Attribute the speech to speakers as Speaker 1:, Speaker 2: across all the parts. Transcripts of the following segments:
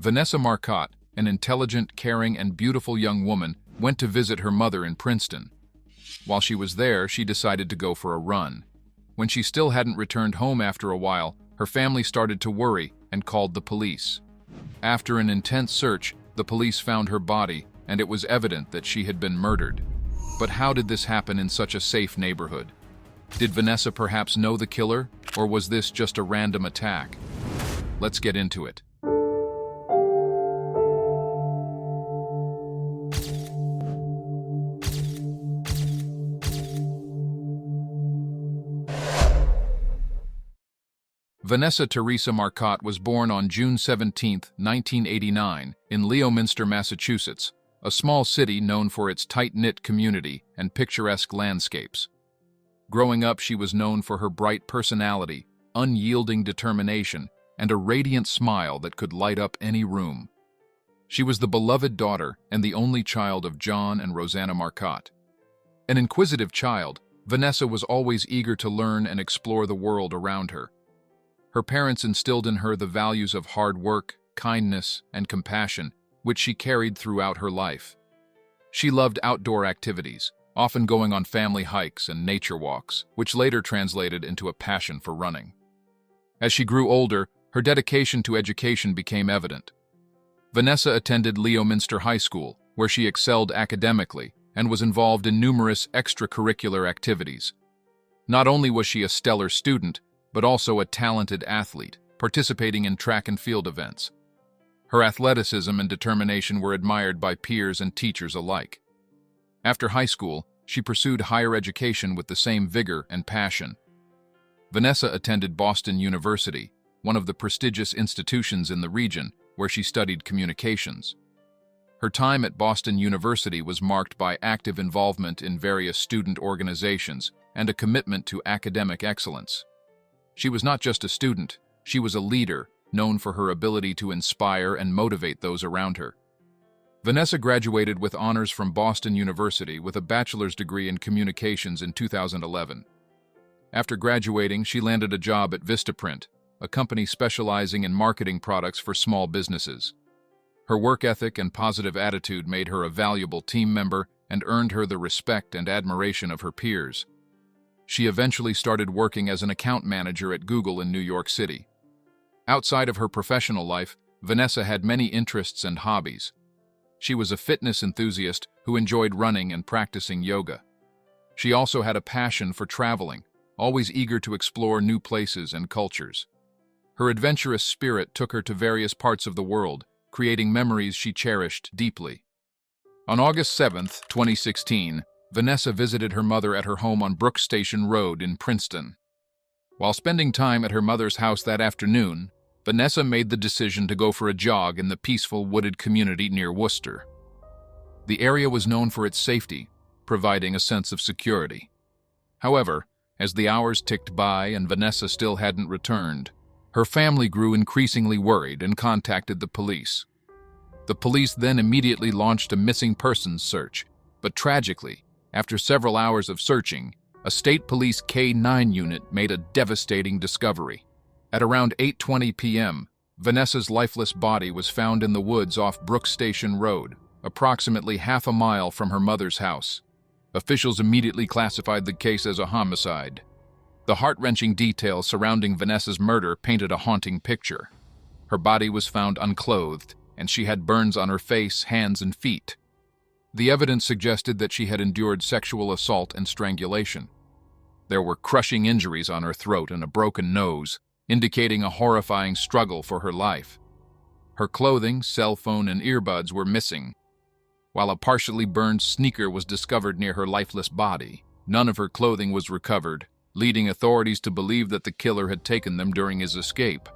Speaker 1: Vanessa Marcotte, an intelligent, caring, and beautiful young woman, went to visit her mother in Princeton. While she was there, she decided to go for a run. When she still hadn't returned home after a while, her family started to worry and called the police. After an intense search, the police found her body, and it was evident that she had been murdered. But how did this happen in such a safe neighborhood? Did Vanessa perhaps know the killer, or was this just a random attack? Let's get into it. Vanessa Teresa Marcotte was born on June 17, 1989, in Leominster, Massachusetts, a small city known for its tight-knit community and picturesque landscapes. Growing up, she was known for her bright personality, unyielding determination, and a radiant smile that could light up any room. She was the beloved daughter and the only child of John and Rosanna Marcotte. An inquisitive child, Vanessa was always eager to learn and explore the world around her. Her parents instilled in her the values of hard work, kindness, and compassion, which she carried throughout her life. She loved outdoor activities, often going on family hikes and nature walks, which later translated into a passion for running. As she grew older, her dedication to education became evident. Vanessa attended Leominster High School, where she excelled academically and was involved in numerous extracurricular activities. Not only was she a stellar student, but also a talented athlete, participating in track and field events. Her athleticism and determination were admired by peers and teachers alike. After high school, she pursued higher education with the same vigor and passion. Vanessa attended Boston University, one of the prestigious institutions in the region, where she studied communications. Her time at Boston University was marked by active involvement in various student organizations and a commitment to academic excellence. She was not just a student, she was a leader, known for her ability to inspire and motivate those around her. Vanessa graduated with honors from Boston University with a bachelor's degree in communications in 2011. After graduating, she landed a job at Vistaprint, a company specializing in marketing products for small businesses. Her work ethic and positive attitude made her a valuable team member and earned her the respect and admiration of her peers. She eventually started working as an account manager at Google in New York City. Outside of her professional life, Vanessa had many interests and hobbies. She was a fitness enthusiast who enjoyed running and practicing yoga. She also had a passion for traveling, always eager to explore new places and cultures. Her adventurous spirit took her to various parts of the world, creating memories she cherished deeply. On August 7, 2016, Vanessa visited her mother at her home on Brook Station Road in Princeton. While spending time at her mother's house that afternoon, Vanessa made the decision to go for a jog in the peaceful wooded community near Worcester. The area was known for its safety, providing a sense of security. However, as the hours ticked by and Vanessa still hadn't returned, her family grew increasingly worried and contacted the police. The police then immediately launched a missing persons search, but tragically, after several hours of searching, a state police K-9 unit made a devastating discovery. At around 8:20 p.m., Vanessa's lifeless body was found in the woods off Brook Station Road, approximately half a mile from her mother's house. Officials immediately classified the case as a homicide. The heart-wrenching details surrounding Vanessa's murder painted a haunting picture. Her body was found unclothed, and she had burns on her face, hands, and feet. The evidence suggested that she had endured sexual assault and strangulation. There were crushing injuries on her throat and a broken nose, indicating a horrifying struggle for her life. Her clothing, cell phone, and earbuds were missing, while a partially burned sneaker was discovered near her lifeless body. None of her clothing was recovered, leading authorities to believe that the killer had taken them during his escape.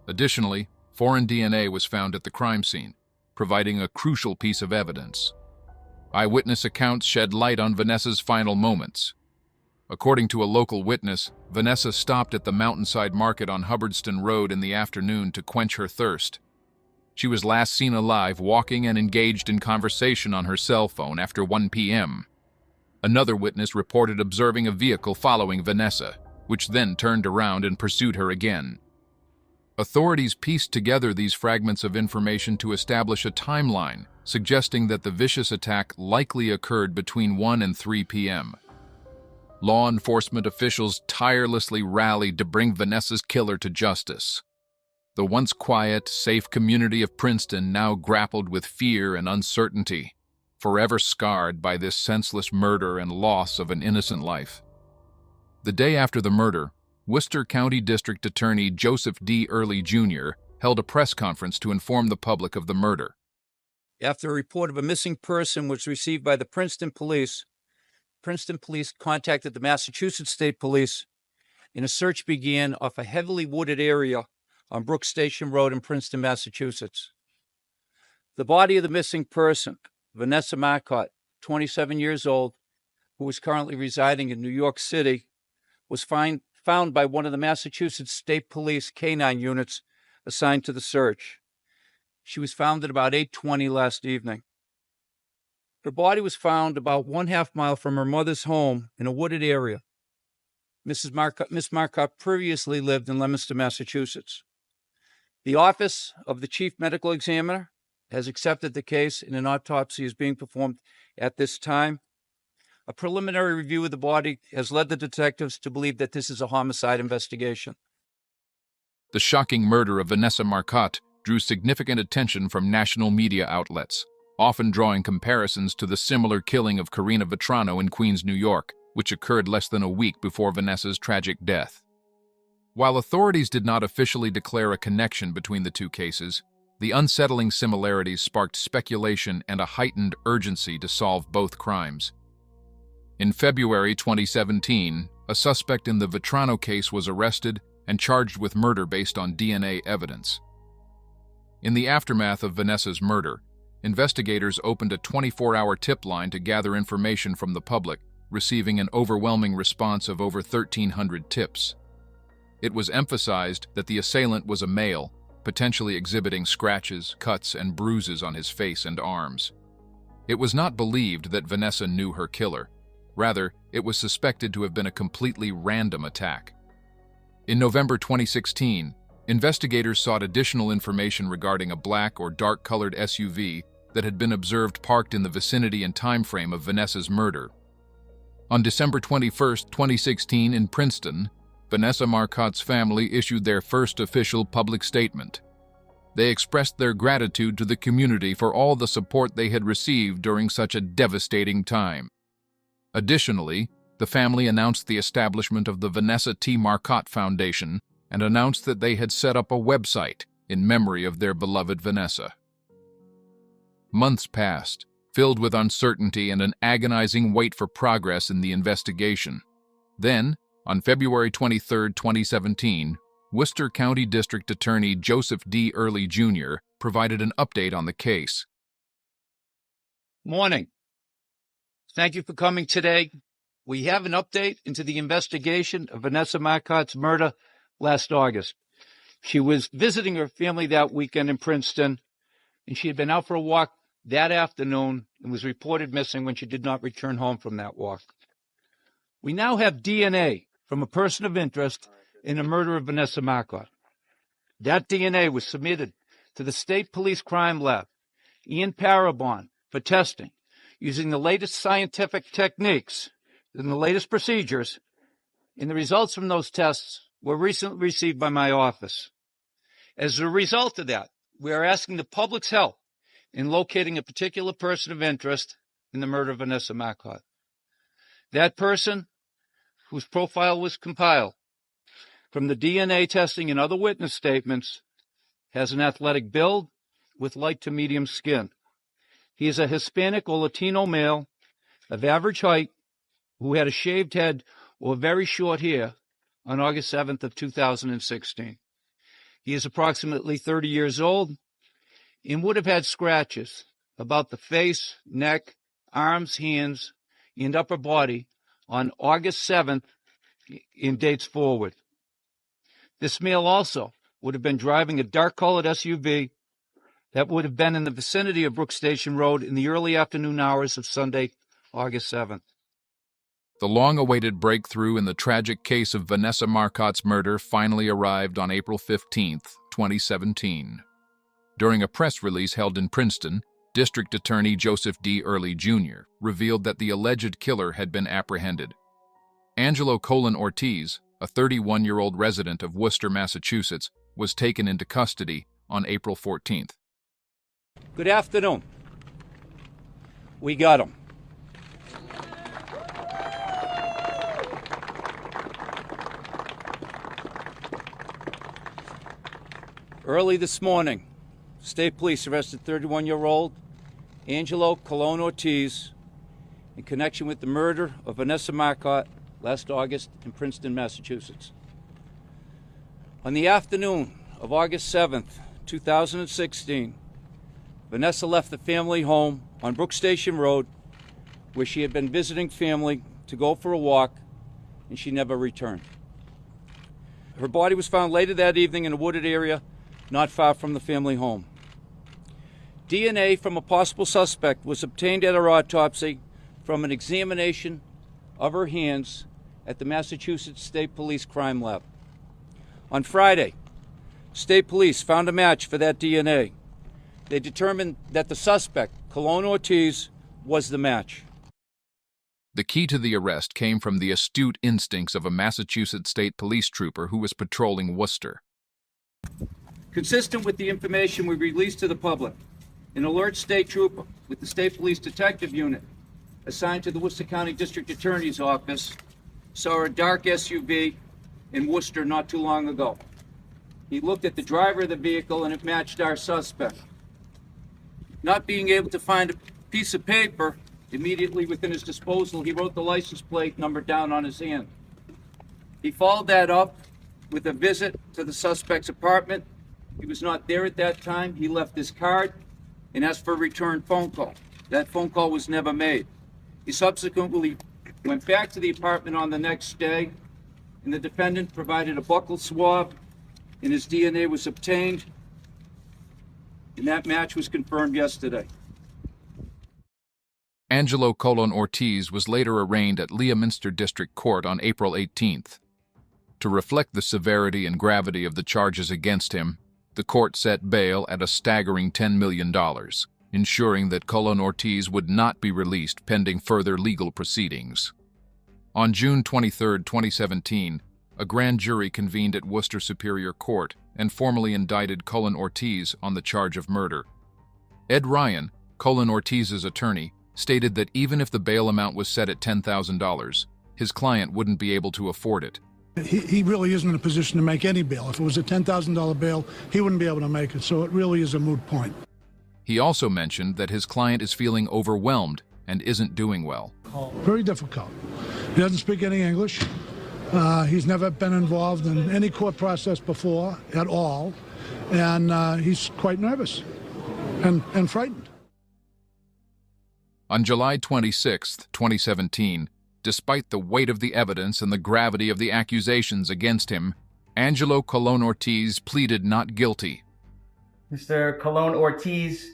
Speaker 1: Additionally, foreign DNA was found at the crime scene, providing a crucial piece of evidence. Eyewitness accounts shed light on Vanessa's final moments. According to a local witness, Vanessa stopped at the Mountainside Market on Hubbardston Road in the afternoon to quench her thirst. She was last seen alive, walking and engaged in conversation on her cell phone after 1 p.m. Another witness reported observing a vehicle following Vanessa, which then turned around and pursued her again. Authorities pieced together these fragments of information to establish a timeline, suggesting that the vicious attack likely occurred between 1 and 3 p.m. Law enforcement officials tirelessly rallied to bring Vanessa's killer to justice. The once quiet, safe community of Princeton now grappled with fear and uncertainty, forever scarred by this senseless murder and loss of an innocent life. The day after the murder, Worcester County District Attorney Joseph D. Early Jr. held a press conference to inform the public of the murder.
Speaker 2: After a report of a missing person was received by the Princeton police contacted the Massachusetts State Police, and a search began off a heavily wooded area on Brook Station Road in Princeton, Massachusetts. The body of the missing person, Vanessa Marcotte, 27 years old, who is currently residing in New York City, was found by one of the Massachusetts State Police canine units assigned to the search. She was found at about 8:20 last evening. Her body was found about 1/2 mile from her mother's home in a wooded area. Miss Marcotte previously lived in Leominster, Massachusetts. The Office of the Chief Medical Examiner has accepted the case, and an autopsy is being performed at this time. A preliminary review of the body has led the detectives to believe that this is a homicide investigation.
Speaker 1: The shocking murder of Vanessa Marcotte drew significant attention from national media outlets, often drawing comparisons to the similar killing of Karina Vetrano in Queens, New York, which occurred less than a week before Vanessa's tragic death. While authorities did not officially declare a connection between the two cases, the unsettling similarities sparked speculation and a heightened urgency to solve both crimes. In February 2017, a suspect in the Vetrano case was arrested and charged with murder based on DNA evidence. In the aftermath of Vanessa's murder, investigators opened a 24-hour tip line to gather information from the public, receiving an overwhelming response of over 1,300 tips. It was emphasized that the assailant was a male, potentially exhibiting scratches, cuts, and bruises on his face and arms. It was not believed that Vanessa knew her killer. Rather, it was suspected to have been a completely random attack. In November 2016, investigators sought additional information regarding a black or dark-colored SUV that had been observed parked in the vicinity and time frame of Vanessa's murder. On December 21, 2016, in Princeton, Vanessa Marcotte's family issued their first official public statement. They expressed their gratitude to the community for all the support they had received during such a devastating time. Additionally, the family announced the establishment of the Vanessa T. Marcotte Foundation and announced that they had set up a website in memory of their beloved Vanessa. Months passed, filled with uncertainty and an agonizing wait for progress in the investigation. Then, on February 23, 2017, Worcester County District Attorney Joseph D. Early Jr. provided an update on the case.
Speaker 2: Morning. Thank you for coming today. We have an update into the investigation of Vanessa Marcotte's murder last August. She was visiting her family that weekend in Princeton, and she had been out for a walk that afternoon and was reported missing when she did not return home from that walk. We now have DNA from a person of interest in the murder of Vanessa Marcotte. That DNA was submitted to the State Police Crime Lab, Ian Parabon, for testing using the latest scientific techniques and the latest procedures, and the results from those tests were recently received by my office. As a result of that, we are asking the public's help in locating a particular person of interest in the murder of Vanessa Marcotte. That person, whose profile was compiled from the DNA testing and other witness statements, has an athletic build with light to medium skin. He is a Hispanic or Latino male of average height who had a shaved head or very short hair on August 7th of 2016. He is approximately 30 years old and would have had scratches about the face, neck, arms, hands, and upper body on August 7th in dates forward. This male also would have been driving a dark-colored SUV that would have been in the vicinity of Brook Station Road in the early afternoon hours of Sunday, August 7th.
Speaker 1: The long-awaited breakthrough in the tragic case of Vanessa Marcotte's murder finally arrived on April 15, 2017. During a press release held in Princeton, District Attorney Joseph D. Early Jr. revealed that the alleged killer had been apprehended. Angelo Colon-Ortiz, a 31-year-old resident of Worcester, Massachusetts, was taken into custody on April 14th.
Speaker 2: Good afternoon. We got him. Early this morning, State Police arrested 31-year-old Angelo Colon-Ortiz in connection with the murder of Vanessa Marcotte last August in Princeton, Massachusetts. On the afternoon of August 7th, 2016, Vanessa left the family home on Brook Station Road, where she had been visiting family, to go for a walk, and she never returned. Her body was found later that evening in a wooded area not far from the family home. DNA from a possible suspect was obtained at her autopsy from an examination of her hands at the Massachusetts State Police Crime Lab. On Friday, State Police found a match for that DNA. They determined that the suspect, Colon-Ortiz, was the match.
Speaker 1: The key to the arrest came from the astute instincts of a Massachusetts State Police trooper who was patrolling Worcester.
Speaker 2: Consistent with the information we released to the public, an alert state trooper with the State Police Detective Unit assigned to the Worcester County District Attorney's Office saw a dark SUV in Worcester not too long ago. He looked at the driver of the vehicle and it matched our suspect. Not being able to find a piece of paper immediately within his disposal, he wrote the license plate number down on his hand. He followed that up with a visit to the suspect's apartment. He was not there at that time. He left his card and asked for a return phone call. That phone call was never made. He subsequently went back to the apartment on the next day, and the defendant provided a buccal swab, and his DNA was obtained, and that match was confirmed yesterday.
Speaker 1: Angelo Colon-Ortiz was later arraigned at Leominster District Court on April 18th. To reflect the severity and gravity of the charges against him, the court set bail at a staggering $10 million, ensuring that Colon-Ortiz would not be released pending further legal proceedings. On June 23, 2017, a grand jury convened at Worcester Superior Court and formally indicted Colon-Ortiz on the charge of murder. Ed Ryan, Colon-Ortiz's attorney, stated that even if the bail amount was set at $10,000, his client wouldn't be able to afford it.
Speaker 3: He really isn't in a position to make any bail. If it was a $10,000 bail, he wouldn't be able to make it, so it really is a moot point.
Speaker 1: He also mentioned that his client is feeling overwhelmed and isn't doing well.
Speaker 3: Very difficult. He doesn't speak any English. He's never been involved in any court process before at all, and he's quite nervous and frightened.
Speaker 1: On July 26, 2017, despite the weight of the evidence and the gravity of the accusations against him, Angelo Colon-Ortiz pleaded not guilty.
Speaker 4: Mr. Colon-Ortiz,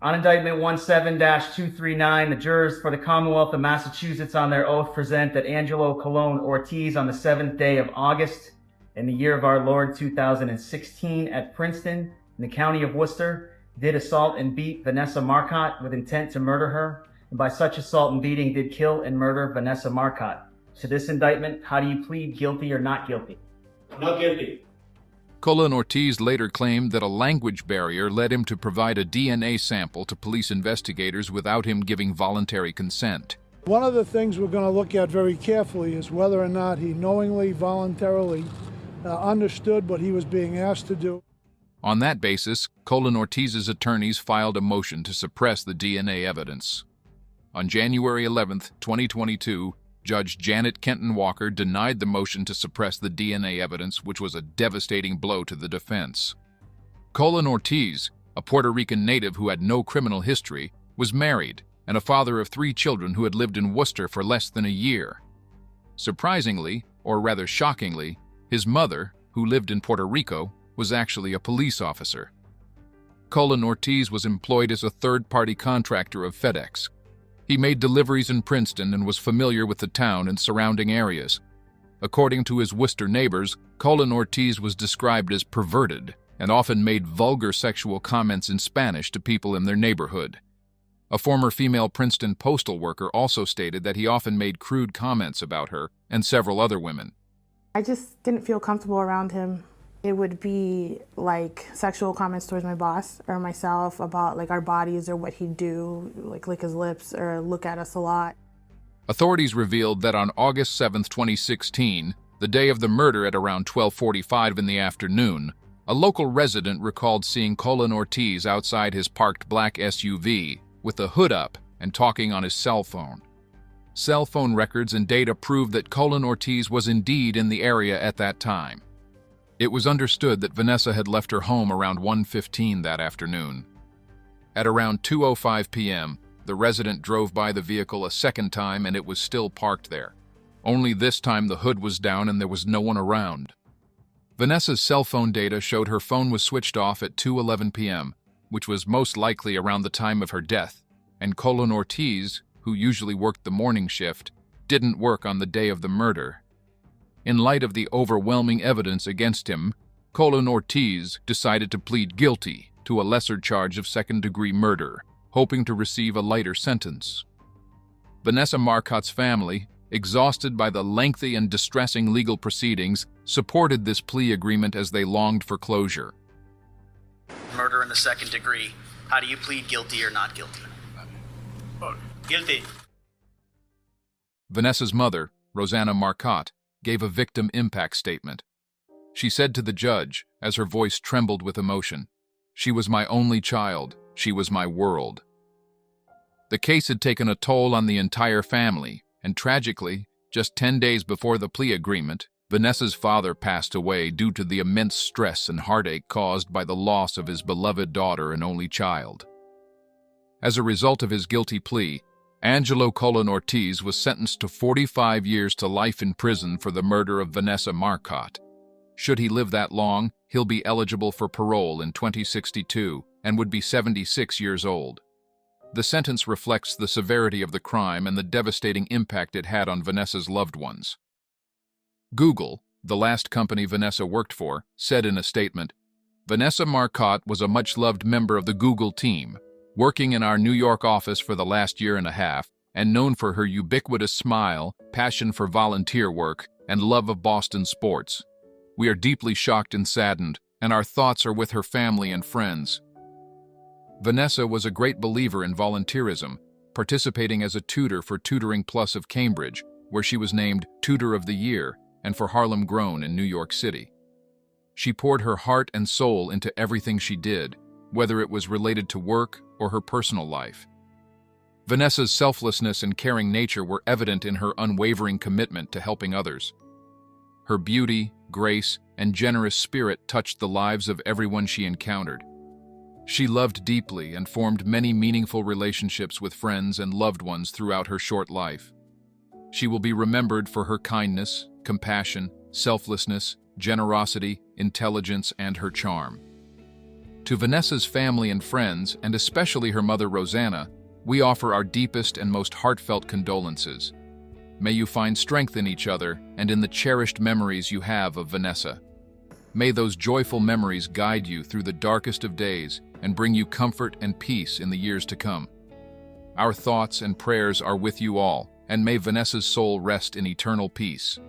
Speaker 4: on indictment 17-239, the jurors for the Commonwealth of Massachusetts on their oath present that Angelo Colon-Ortiz on the 7th day of August in the year of our Lord 2016 at Princeton in the county of Worcester did assault and beat Vanessa Marcotte with intent to murder her, and by such assault and beating did kill and murder Vanessa Marcotte. To this indictment, how do you plead, guilty or not guilty?
Speaker 5: Not guilty.
Speaker 1: Colon-Ortiz later claimed that a language barrier led him to provide a DNA sample to police investigators without him giving voluntary consent.
Speaker 3: One of the things we're going to look at very carefully is whether or not he knowingly, voluntarily understood what he was being asked to do.
Speaker 1: On that basis, Colon-Ortiz's attorneys filed a motion to suppress the DNA evidence. On January 11, 2022, Judge Janet Kenton Walker denied the motion to suppress the DNA evidence, which was a devastating blow to the defense. Colon-Ortiz, a Puerto Rican native who had no criminal history, was married and a father of 3 children who had lived in Worcester for less than a year. Surprisingly, or rather shockingly, his mother, who lived in Puerto Rico, was actually a police officer. Colon-Ortiz was employed as a third-party contractor of FedEx. He made deliveries in Princeton and was familiar with the town and surrounding areas. According to his Worcester neighbors, Colon-Ortiz was described as perverted and often made vulgar sexual comments in Spanish to people in their neighborhood. A former female Princeton postal worker also stated that he often made crude comments about her and several other women.
Speaker 5: I just didn't feel comfortable around him. It would be like sexual comments towards my boss or myself about like our bodies or what he'd do, like lick his lips or look at us a lot.
Speaker 1: Authorities revealed that on August 7, 2016, the day of the murder at around 12:45 in the afternoon, a local resident recalled seeing colon-ortiz outside his parked black SUV with the hood up and talking on his cell phone. Cell phone records and data proved that colon-ortiz was indeed in the area at that time. It was understood that Vanessa had left her home around 1:15 that afternoon. At around 2:05 p.m., the resident drove by the vehicle a second time and it was still parked there. Only this time the hood was down and there was no one around. Vanessa's cell phone data showed her phone was switched off at 2:11 p.m., which was most likely around the time of her death, and colon-ortiz, who usually worked the morning shift, didn't work on the day of the murder. In light of the overwhelming evidence against him, colon-ortiz decided to plead guilty to a lesser charge of second-degree murder, hoping to receive a lighter sentence. Vanessa Marcotte's family, exhausted by the lengthy and distressing legal proceedings, supported this plea agreement as they longed for closure.
Speaker 6: Murder in the second degree. How do you plead guilty or not guilty? Guilty.
Speaker 1: Vanessa's mother, Rosanna Marcotte, gave a victim impact statement. She said to the judge, as her voice trembled with emotion, "She was my only child. She was my world." The case had taken a toll on the entire family, and tragically, just 10 days before the plea agreement, Vanessa's father passed away due to the immense stress and heartache caused by the loss of his beloved daughter and only child. As a result of his guilty plea, Angelo colon-ortiz was sentenced to 45 years to life in prison for the murder of Vanessa Marcotte. Should he live that long, he'll be eligible for parole in 2062 and would be 76 years old. The sentence reflects the severity of the crime and the devastating impact it had on Vanessa's loved ones. Google, the last company Vanessa worked for, said in a statement, "Vanessa Marcotte was a much-loved member of the Google team, working in our New York office for the last year and a half, and known for her ubiquitous smile, passion for volunteer work, and love of Boston sports. We are deeply shocked and saddened, and our thoughts are with her family and friends." Vanessa was a great believer in volunteerism, participating as a tutor for Tutoring Plus of Cambridge, where she was named Tutor of the Year, and for Harlem Grown in New York City. She poured her heart and soul into everything she did, whether it was related to work or her personal life. Vanessa's selflessness and caring nature were evident in her unwavering commitment to helping others. Her beauty, grace, and generous spirit touched the lives of everyone she encountered. She loved deeply and formed many meaningful relationships with friends and loved ones throughout her short life. She will be remembered for her kindness, compassion, selflessness, generosity, intelligence, and her charm. To Vanessa's family and friends, and especially her mother Rosanna, we offer our deepest and most heartfelt condolences. May you find strength in each other and in the cherished memories you have of Vanessa. May those joyful memories guide you through the darkest of days and bring you comfort and peace in the years to come. Our thoughts and prayers are with you all, and may Vanessa's soul rest in eternal peace.